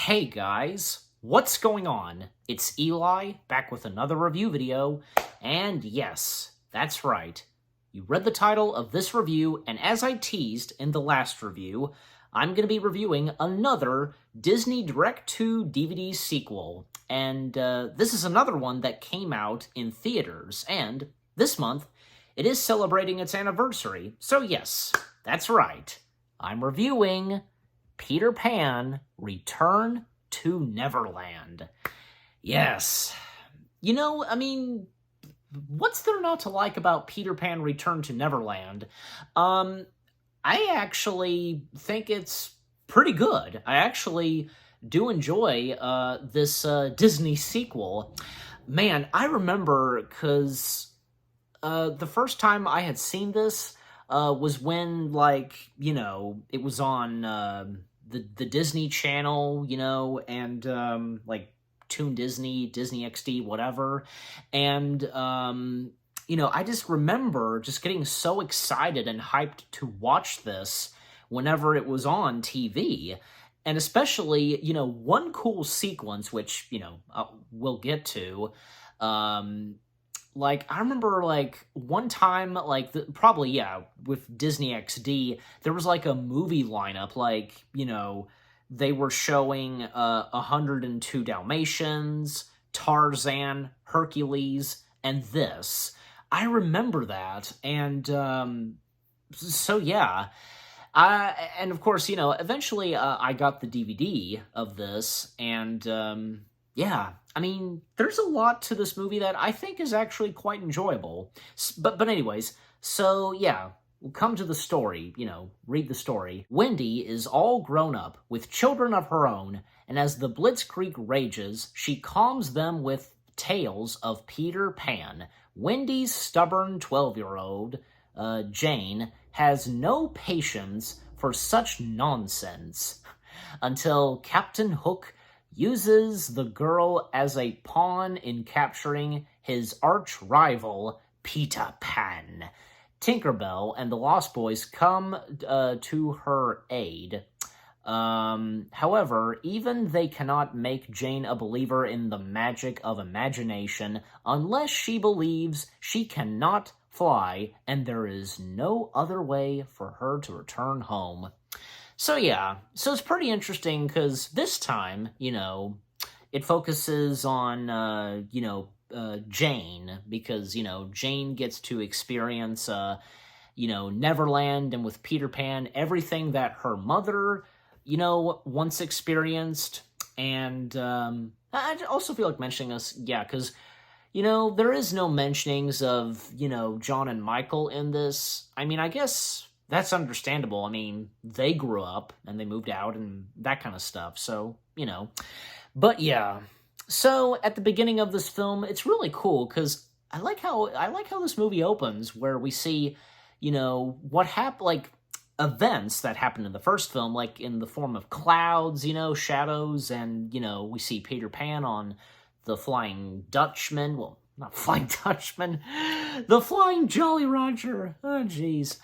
Hey guys, what's going on? It's Eli, back with another review video, and yes, that's right. You read the title of this review, and as I teased in the last review, I'm going to be reviewing another Disney Direct-to-DVD sequel, and this is another one that came out in theaters, and this month, it is celebrating its anniversary, so yes, that's right. I'm reviewing Peter Pan Return to Neverland. Yes. What's there not to like about Peter Pan Return to Neverland? I actually think it's pretty good. I actually do enjoy this Disney sequel. Man, I remember because the first time I had seen this was when, it was on the Disney Channel, and Toon Disney, Disney XD, whatever. And, I just remember just getting so excited and hyped to watch this whenever it was on TV. And especially, one cool sequence, which, we'll get to, I remember, one time, with Disney XD, there was, a movie lineup, they were showing 102 Dalmatians, Tarzan, Hercules, and this. I remember that, and, so yeah. And of course, eventually I got the DVD of this, and, yeah, there's a lot to this movie that I think is actually quite enjoyable. But anyways, so yeah, we'll come to the story, read the story. Wendy is all grown up with children of her own, and as the Blitzkrieg rages, she calms them with tales of Peter Pan. Wendy's stubborn 12-year-old, Jane, has no patience for such nonsense until Captain Hook uses the girl as a pawn in capturing his arch-rival, Peter Pan. Tinkerbell and the Lost Boys come to her aid. However, even they cannot make Jane a believer in the magic of imagination unless she believes she cannot fly and there is no other way for her to return home. So yeah, so it's pretty interesting because this time, it focuses on, Jane, because, Jane gets to experience, Neverland, and with Peter Pan, everything that her mother, once experienced, and I also feel like mentioning this, yeah, because, there is no mentionings of, John and Michael in this. I guess that's understandable. They grew up and they moved out and that kind of stuff. So, But yeah. So at the beginning of this film, it's really cool because I like how this movie opens, where we see, what happened, events that happened in the first film, in the form of clouds, shadows, and we see Peter Pan on the Flying Dutchman. Well, not Flying Dutchman, the Flying Jolly Roger. Oh, jeez.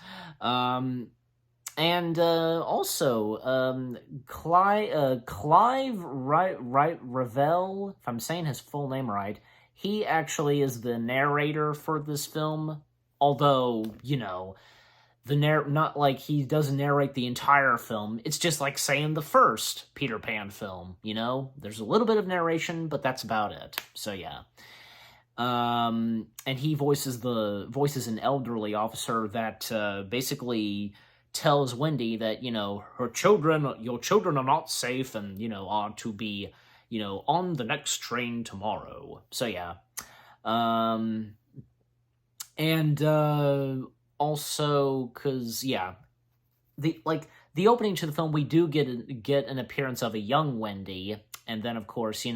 Clive Revel, if I'm saying his full name right, he actually is the narrator for this film, although, not like he doesn't narrate the entire film. It's just like saying the first Peter Pan film, There's a little bit of narration, but that's about it. So, yeah. And he voices an elderly officer that basically tells Wendy that, your children are not safe and, are to be, on the next train tomorrow. So, yeah. Also, because, yeah, the opening to the film, we do get an appearance of a young Wendy, and then, of course,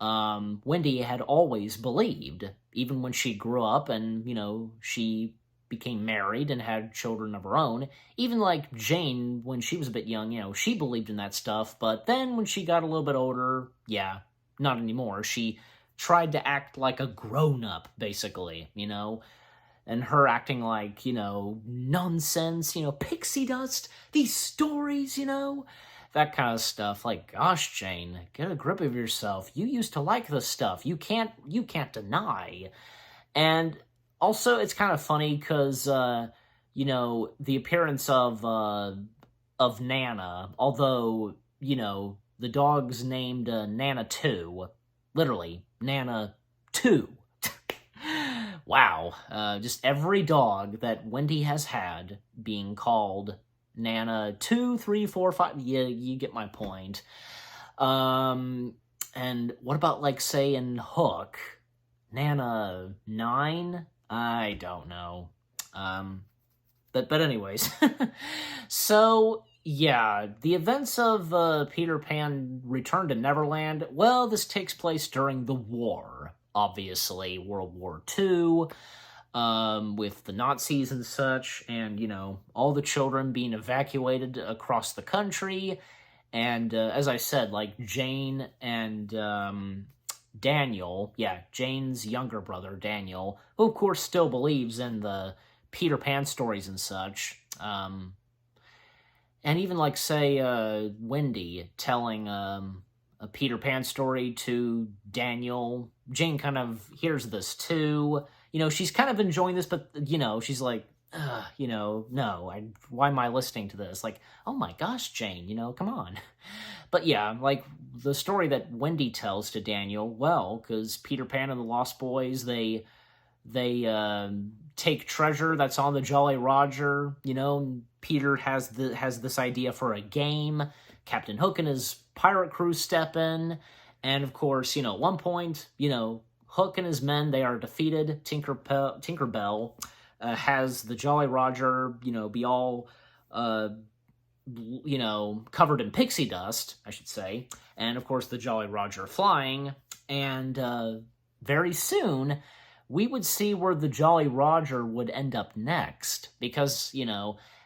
Wendy had always believed, even when she grew up and, she became married and had children of her own, even like Jane, when she was a bit young, she believed in that stuff, but then when she got a little bit older, yeah, not anymore. She tried to act like a grown-up, basically, and her acting like, nonsense, pixie dust, these stories, that kind of stuff. Like, gosh, Jane, get a grip of yourself. You used to like this stuff. You can't deny. And also, it's kind of funny because, the appearance of Nana, although, the dog's named Nana 2, literally, Nana 2. Wow. Just every dog that Wendy has had being called Nana 2, 3, 4, 5. Yeah, you get my point. And what about, like, say, in Hook, Nana 9? I don't know. But anyways. So, yeah, the events of Peter Pan Return to Neverland, well, this takes place during the war. Obviously, World War II, with the Nazis and such, and, all the children being evacuated across the country, and, as I said, like, Jane and, Daniel, Jane's younger brother, Daniel, who, of course, still believes in the Peter Pan stories and such, and even, like, say, Wendy telling, a Peter Pan story to Daniel. Jane kind of hears this too. She's kind of enjoying this, but, she's like, no, why am I listening to this? Like, oh my gosh, Jane, come on. But yeah, like, the story that Wendy tells to Daniel, well, because Peter Pan and the Lost Boys, they take treasure that's on the Jolly Roger, Peter has this idea for a game. Captain Hook and his pirate crew step in, and of course, at one point, Hook and his men, they are defeated. Tinkerbell has the Jolly Roger, be all, covered in pixie dust, I should say, and of course the Jolly Roger flying, and very soon we would see where the Jolly Roger would end up next, because,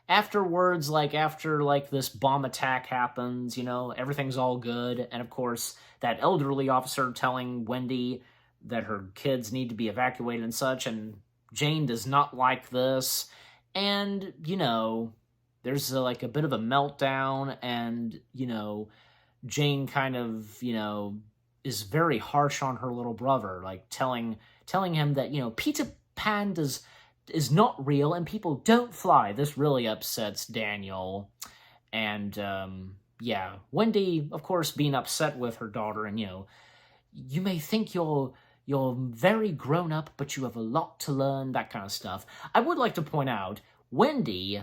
afterwards, after this bomb attack happens, everything's all good. And of course, that elderly officer telling Wendy that her kids need to be evacuated and such, and Jane does not like this. And, there's a bit of a meltdown, and, Jane kind of, is very harsh on her little brother, like telling him that, Peter Pan is not real, and people don't fly. This really upsets Daniel. And, Wendy, of course, being upset with her daughter, and, you may think you're very grown up, but you have a lot to learn, that kind of stuff. I would like to point out, Wendy,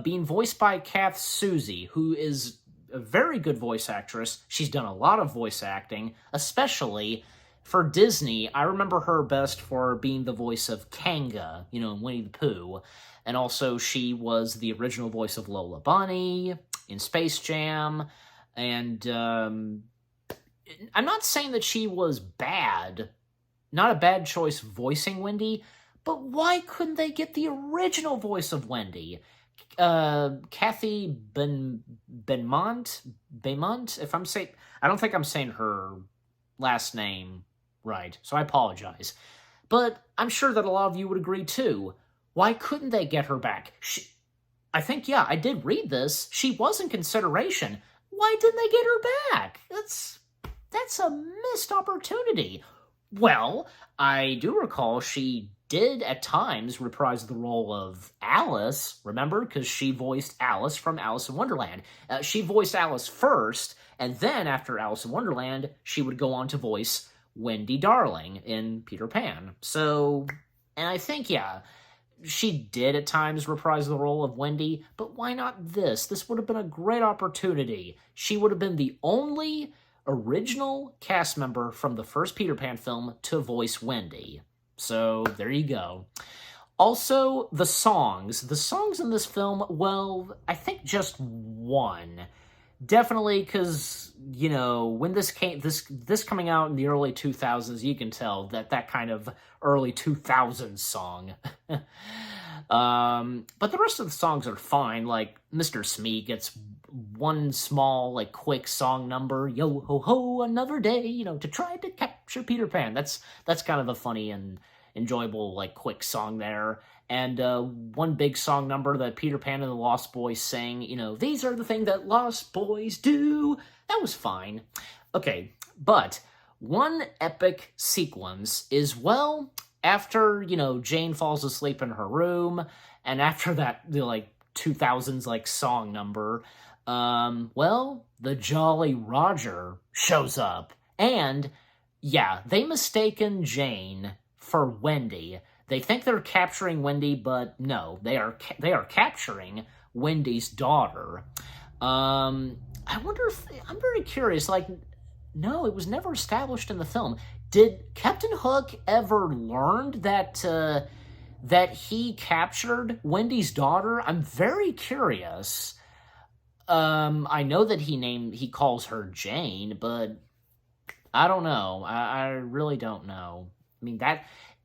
being voiced by Kath Soucie, who is a very good voice actress. She's done a lot of voice acting, especially for Disney. I remember her best for being the voice of Kanga, in Winnie the Pooh. And also, she was the original voice of Lola Bunny in Space Jam. And I'm not saying that she was bad. Not a bad choice voicing Wendy. But why couldn't they get the original voice of Wendy? Kathy Beaumont, if I'm saying... I don't think I'm saying her last name right, so I apologize. But I'm sure that a lot of you would agree too. Why couldn't they get her back? I think, I did read this. She was in consideration. Why didn't they get her back? That's a missed opportunity. Well, I do recall she did at times reprise the role of Alice, remember? Because she voiced Alice from Alice in Wonderland. She voiced Alice first, and then after Alice in Wonderland, she would go on to voice Wendy Darling in Peter Pan. So, and I think, she did at times reprise the role of Wendy, but why not this? This would have been a great opportunity. She would have been the only original cast member from the first Peter Pan film to voice Wendy. So, there you go. Also, the songs. The songs in this film, well, I think just one. Definitely, because, when this coming out in the early 2000s, you can tell that kind of early 2000s song. But the rest of the songs are fine. Like, Mr. Smee gets one small, quick song number, yo ho ho, another day, to try to capture Peter Pan. That's kind of a funny and enjoyable, like, quick song there. And one big song number that Peter Pan and the Lost Boys sing, these are the things that Lost Boys do. That was fine. Okay, but one epic sequence is, well, after, Jane falls asleep in her room, and after that, 2000s, song number, well, the Jolly Roger shows up. And, yeah, they mistaken Jane for Wendy. They think they're capturing Wendy, but no, they are capturing Wendy's daughter. I wonder if, I'm very curious, no, it was never established in the film. Did Captain Hook ever learn that he captured Wendy's daughter? I'm very curious. I know that he calls her Jane, but I don't know. I really don't know. I mean,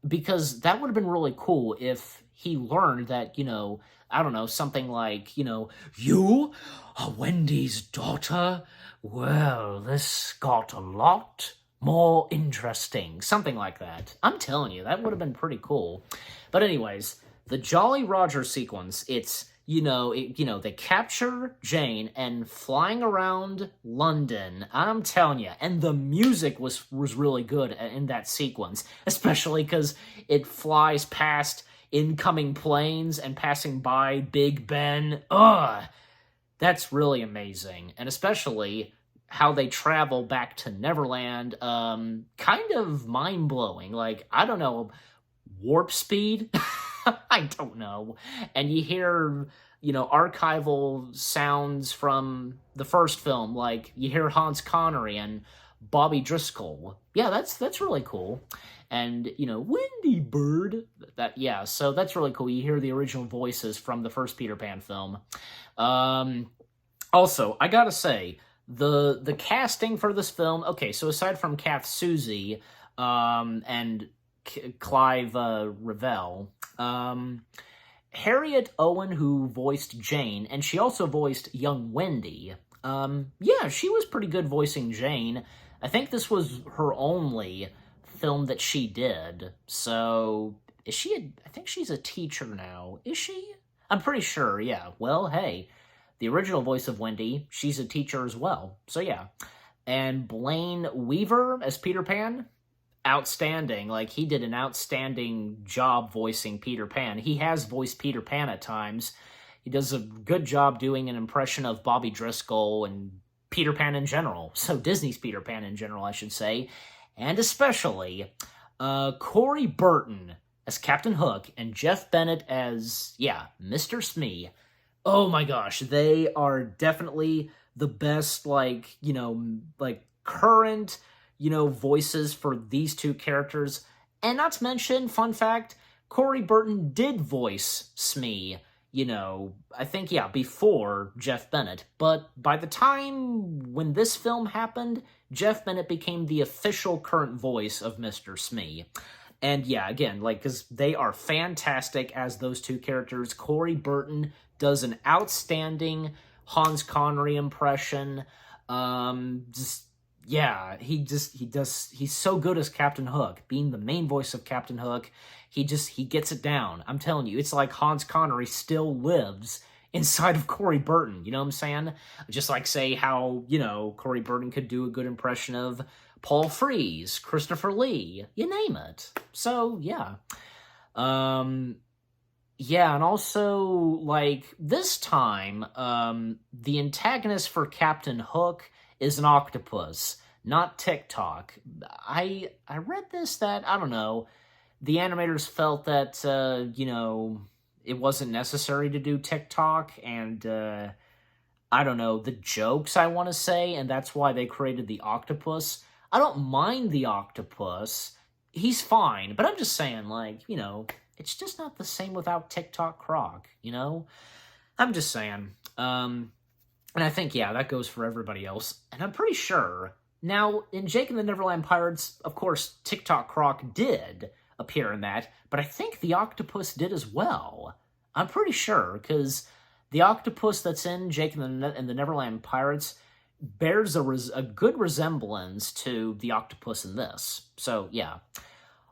because that would have been really cool if he learned that, I don't know, something like, you are Wendy's daughter? Well, this got a lot more interesting. Something like that. I'm telling you, that would have been pretty cool. But anyways, the Jolly Roger sequence, it's, they capture Jane and flying around London. I'm telling you, and the music was really good in that sequence, especially because it flies past incoming planes and passing by Big Ben. Ugh! That's really amazing. And especially how they travel back to Neverland, kind of mind-blowing. I don't know, warp speed? I don't know. And you hear, archival sounds from the first film, you hear Hans Connery and Bobby Driscoll. Yeah, that's really cool. And, Wendy Bird, so that's really cool. You hear the original voices from the first Peter Pan film. Also, I gotta say, the casting for this film, okay, so aside from Kath Soucie, and Clive Revell, Harriet Owen, who voiced Jane, and she also voiced young Wendy, she was pretty good voicing Jane. I think this was her only film that she did. So, I think she's a teacher now. Is she? I'm pretty sure, yeah. Well, hey, the original voice of Wendy, she's a teacher as well. So, yeah. And Blaine Weaver as Peter Pan, outstanding. He did an outstanding job voicing Peter Pan. He has voiced Peter Pan at times. He does a good job doing an impression of Bobby Driscoll and Peter Pan in general. So Disney's Peter Pan in general, I should say. And especially Corey Burton as Captain Hook and Jeff Bennett as, Mr. Smee. Oh my gosh, they are definitely the best, current, voices for these two characters. And not to mention, fun fact, Corey Burton did voice Smee, I think, before Jeff Bennett. But by the time when this film happened, Jeff Bennett became the official current voice of Mr. Smee. And again, because they are fantastic as those two characters. Corey Burton does an outstanding Hans Connery impression. He's so good as Captain Hook, being the main voice of Captain Hook. He gets it down. I'm telling you, it's like Hans Connery still lives inside of Corey Burton. You know what I'm saying? Just say how, Corey Burton could do a good impression of Paul Frees, Christopher Lee, you name it. So, yeah. And also, this time, the antagonist for Captain Hook is an octopus, not TikTok. I read this that, I don't know, the animators felt that, it wasn't necessary to do TikTok, and, I don't know, the jokes, I want to say, and that's why they created the octopus. I don't mind the octopus. He's fine, but I'm just saying, it's just not the same without TikTok Croc, I'm just saying. And I think, that goes for everybody else. And I'm pretty sure, now, in Jake and the Neverland Pirates, of course, TikTok Croc did appear in that, but I think the octopus did as well. I'm pretty sure, because the octopus that's in Jake and the Neverland Pirates bears a good resemblance to the octopus in this. So, yeah.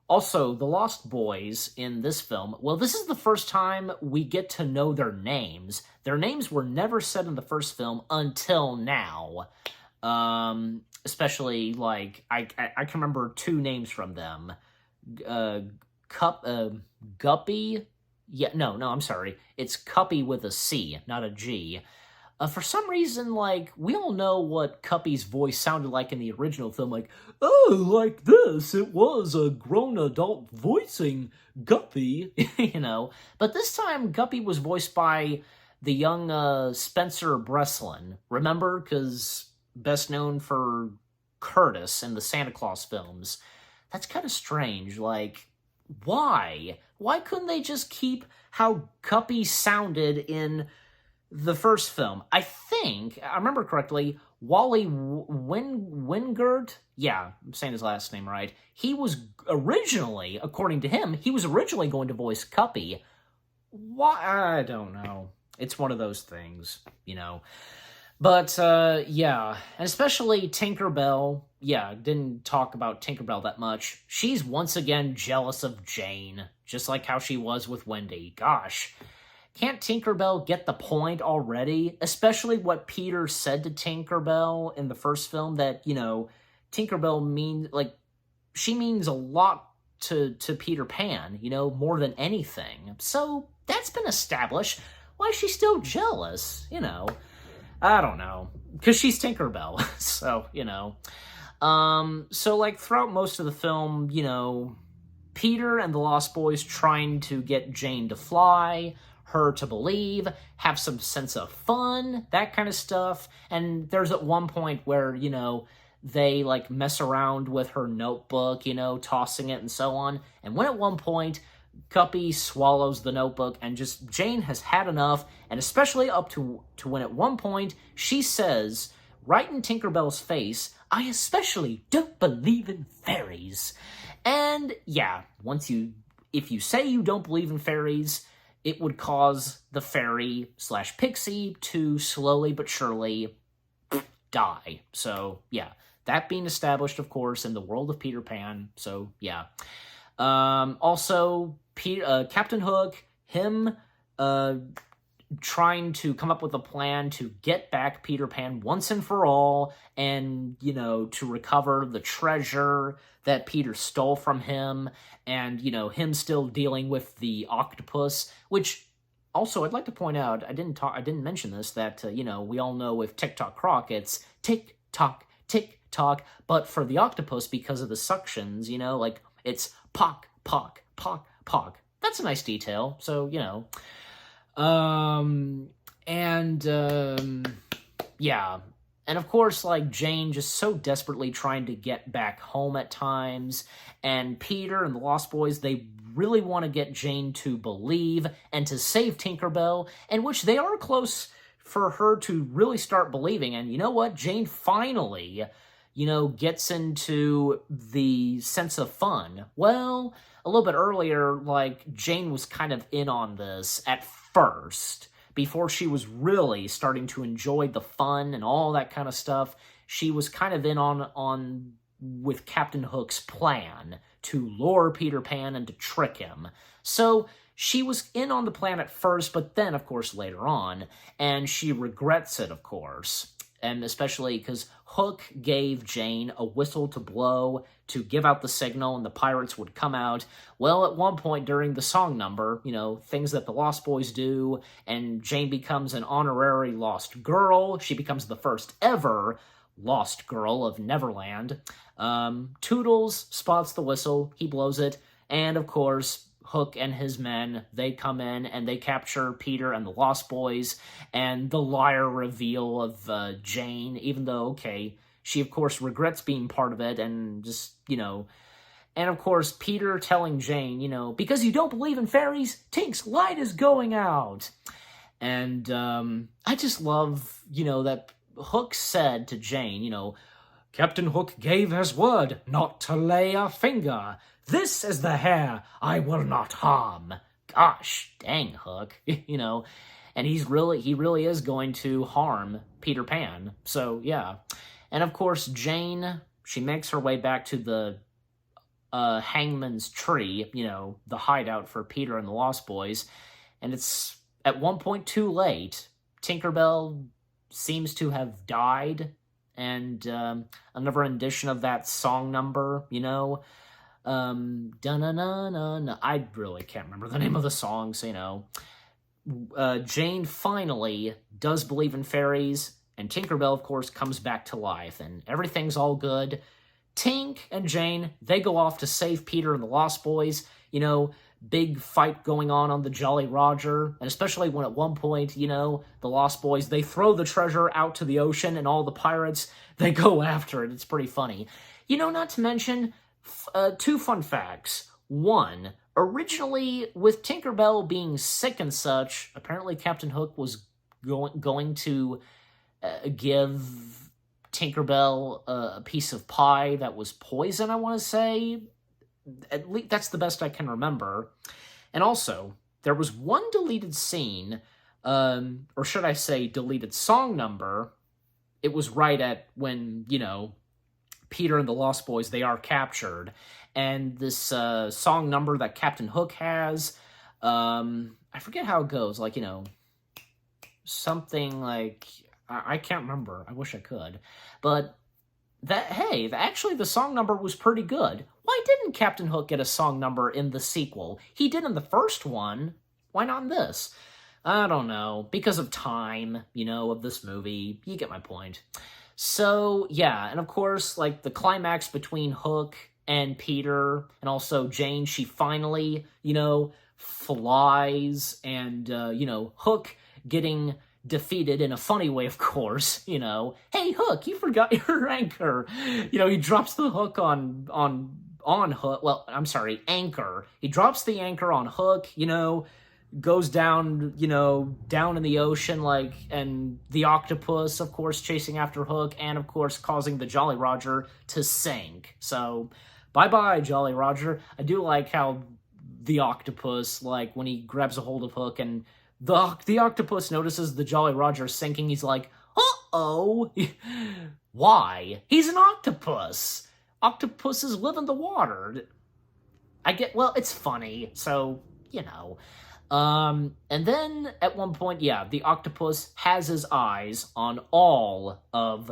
Also, the Lost Boys in this film, well, this is the first time we get to know their names. Their names were never said in the first film until now. Especially, like, I can remember two names from them. Guppy? Yeah, no, I'm sorry. It's Cuppy with a C, not a G. For some reason, like, we all know what Cuppy's voice sounded like in the original film, like, oh, like this, it was a grown adult voicing Guppy, you know. But this time, Guppy was voiced by the young Spencer Breslin, remember? Because best known for Curtis in the Santa Claus films. That's kind of strange, like, why? Why couldn't they just keep how Guppy sounded in the first film? I remember correctly, Wally Wingert, yeah, I'm saying his last name right, he was originally, according to him, he was originally going to voice Cuppy. Why? I don't know. It's one of those things, you know. But, yeah, and especially Tinkerbell, yeah, didn't talk about Tinkerbell that much. She's once again jealous of Jane, just like how she was with Wendy. Gosh. Can't Tinkerbell get the point already? Especially what Peter said to Tinkerbell in the first film, that, you know, Tinkerbell means, like, she means a lot to Peter Pan, you know, more than anything. So, that's been established. Why is she still jealous? You know, I don't know. Because she's Tinkerbell, so, you know. So, like, throughout most of the film, you know, Peter and the Lost Boys trying to get Jane to fly, her to believe, have some sense of fun, that kind of stuff. And there's at one point where, you know, they, like, mess around with her notebook, you know, tossing it and so on. And when at one point, Guppy swallows the notebook and just, Jane has had enough, and especially up to when at one point she says, right in Tinkerbell's face, I especially don't believe in fairies. And, yeah, if you say you don't believe in fairies, it would cause the fairy/pixie to slowly but surely die. So, yeah, that being established, of course, in the world of Peter Pan. So, yeah. Also, Captain Hook, him trying to come up with a plan to get back Peter Pan once and for all, and, you know, to recover the treasure that Peter stole from him, and, you know, him still dealing with the octopus, which, also, I'd like to point out, I didn't mention this, that, you know, we all know with Tick-Tock Croc, it's tick-tock, tick-tock, but for the octopus, because of the suctions, you know, like, it's pock, pock, pock, pock. That's a nice detail, so, you know. Yeah. And of course, like, Jane just so desperately trying to get back home at times, and Peter and the Lost Boys, they really want to get Jane to believe and to save Tinkerbell, and which they are close for her to really start believing. And you know what? Jane finally, you know, gets into the sense of fun. Well, a little bit earlier, like, Jane was kind of in on this at first, before she was really starting to enjoy the fun and all that kind of stuff. She was kind of in on with Captain Hook's plan to lure Peter Pan and to trick him. So she was in on the plan at first, but then, of course, later on, and she regrets it, of course. And especially because Hook gave Jane a whistle to blow to give out the signal and the pirates would come out. Well, at one point during the song number, you know, things that the Lost Boys do, and Jane becomes an honorary lost girl. She becomes the first ever lost girl of Neverland. Toodles spots the whistle, he blows it, and of course, Hook and his men, they come in and they capture Peter and the Lost Boys, and the liar reveal of Jane, even though, okay, she of course regrets being part of it, and just, you know, and of course Peter telling Jane, you know, because you don't believe in fairies, Tink's light is going out. And I just love, you know, that Hook said to Jane, you know, Captain Hook gave his word not to lay a finger. This is the hair I will not harm. Gosh, dang, Hook, you know, and he really is going to harm Peter Pan. So, yeah. And of course, Jane, she makes her way back to the Hangman's Tree, you know, the hideout for Peter and the Lost Boys, and it's at one point too late. Tinkerbell seems to have died, and another rendition of that song number, you know, da-na-na-na-na. I really can't remember the name of the song, so, you know. Jane finally does believe in fairies, and Tinkerbell, of course, comes back to life, and everything's all good. Tink and Jane, they go off to save Peter and the Lost Boys, you know, big fight going on the Jolly Roger, and especially when at one point, you know, the Lost Boys, they throw the treasure out to the ocean, and all the pirates, they go after it. It's pretty funny. You know, not to mention, two fun facts. One, originally, with Tinkerbell being sick and such, apparently Captain Hook was going to give Tinkerbell a piece of pie that was poison, I want to say. At least that's the best I can remember. And also, there was one deleted scene, or should I say deleted song number. It was right at when, you know, Peter and the Lost Boys, they are captured. And this song number that Captain Hook has, I forget how it goes, like, you know, something like, I can't remember, I wish I could, but actually the song number was pretty good. Why didn't Captain Hook get a song number in the sequel? He did in the first one, why not in this? I don't know, because of time, you know, of this movie, you get my point. So, yeah, and of course, like, the climax between Hook and Peter, and also Jane, she finally, you know, flies, and, you know, Hook getting defeated in a funny way, of course, you know. Hey, Hook, you forgot your anchor. You know, he drops the hook on Hook. Well, I'm sorry, anchor. He drops the anchor on Hook, you know, goes down, you know, down in the ocean, like, and the octopus, of course, chasing after Hook, and, of course, causing the Jolly Roger to sink. So, bye-bye, Jolly Roger. I do like how the octopus, like, when he grabs a hold of Hook and the octopus notices the Jolly Roger sinking, he's like, uh-oh. Why? He's an octopus. Octopuses live in the water. Well, it's funny, so, you know. And then, at one point, yeah, the octopus has his eyes on all of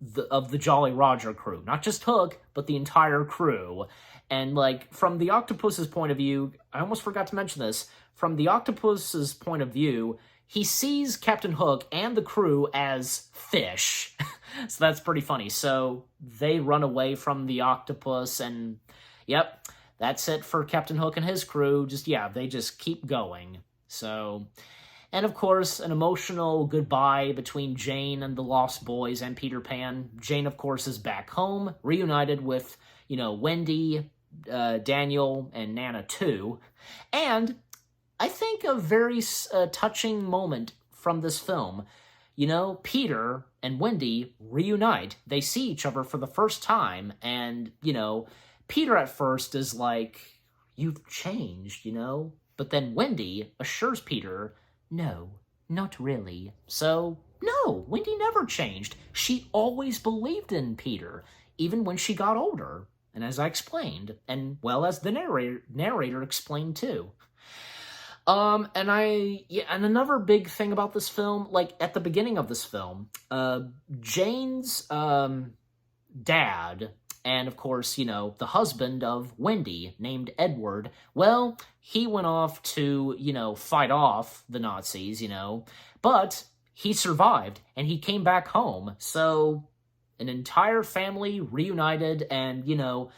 the Jolly Roger crew. Not just Hook, but the entire crew. And, like, from the octopus's point of view, I almost forgot to mention this, from the octopus's point of view, he sees Captain Hook and the crew as fish. So that's pretty funny. So they run away from the octopus, and, yep, that's it for Captain Hook and his crew. They just keep going. So, and of course, an emotional goodbye between Jane and the Lost Boys and Peter Pan. Jane, of course, is back home, reunited with, you know, Wendy, Daniel, and Nana too. And I think a very touching moment from this film. You know, Peter and Wendy reunite. They see each other for the first time, and, you know, Peter at first is like, you've changed, you know? But then Wendy assures Peter, no, not really. So, no, Wendy never changed. She always believed in Peter, even when she got older. And as I explained, and, well, as the narrator explained too. And another big thing about this film, like, at the beginning of this film, Jane's, dad, and, of course, you know, the husband of Wendy, named Edward, well, he went off to, you know, fight off the Nazis, you know, but he survived, and he came back home, so an entire family reunited, and, you know,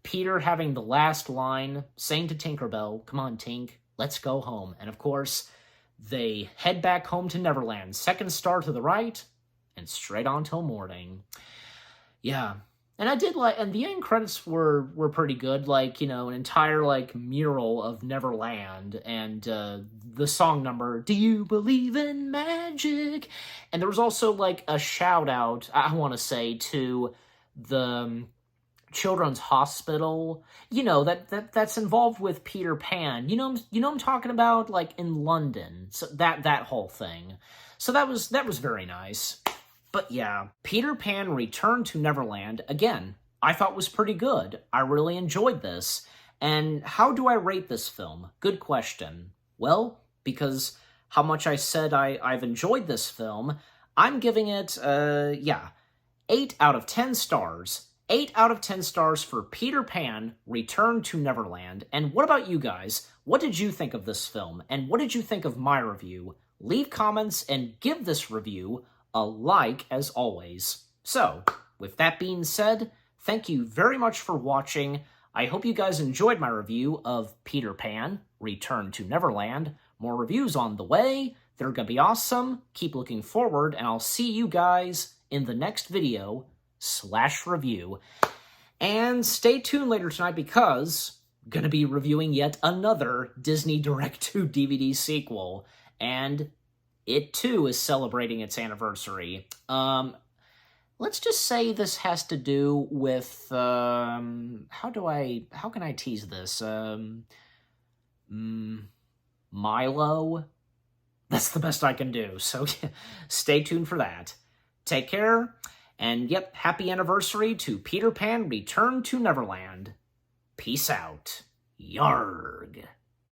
Peter having the last line, saying to Tinkerbell, come on, Tink, let's go home. And of course, they head back home to Neverland. Second star to the right, and straight on till morning. Yeah. And I did like, and the end credits were pretty good. Like, you know, an entire, like, mural of Neverland, and the song number, Do You Believe in Magic? And there was also, like, a shout out, I want to say, to the Children's Hospital, you know, that's involved with Peter Pan. You know I'm talking about, like, in London. So that whole thing. So that was very nice. But yeah, Peter Pan returned to Neverland, again, I thought was pretty good. I really enjoyed this. And how do I rate this film? Good question. Well, because how much I said I've enjoyed this film, I'm giving it, 8 out of 10 stars. 8 out of 10 stars for Peter Pan, Return to Neverland. And what about you guys? What did you think of this film? And what did you think of my review? Leave comments and give this review a like as always. So, with that being said, thank you very much for watching. I hope you guys enjoyed my review of Peter Pan, Return to Neverland. More reviews on the way. They're gonna be awesome. Keep looking forward, and I'll see you guys in the next video/review. And stay tuned later tonight because I'm gonna be reviewing yet another Disney Direct-to-DVD sequel. And it too is celebrating its anniversary. Let's just say this has to do with, how can I tease this? Milo? That's the best I can do, so stay tuned for that. Take care, and yep, happy anniversary to Peter Pan Return to Neverland. Peace out. Yarg.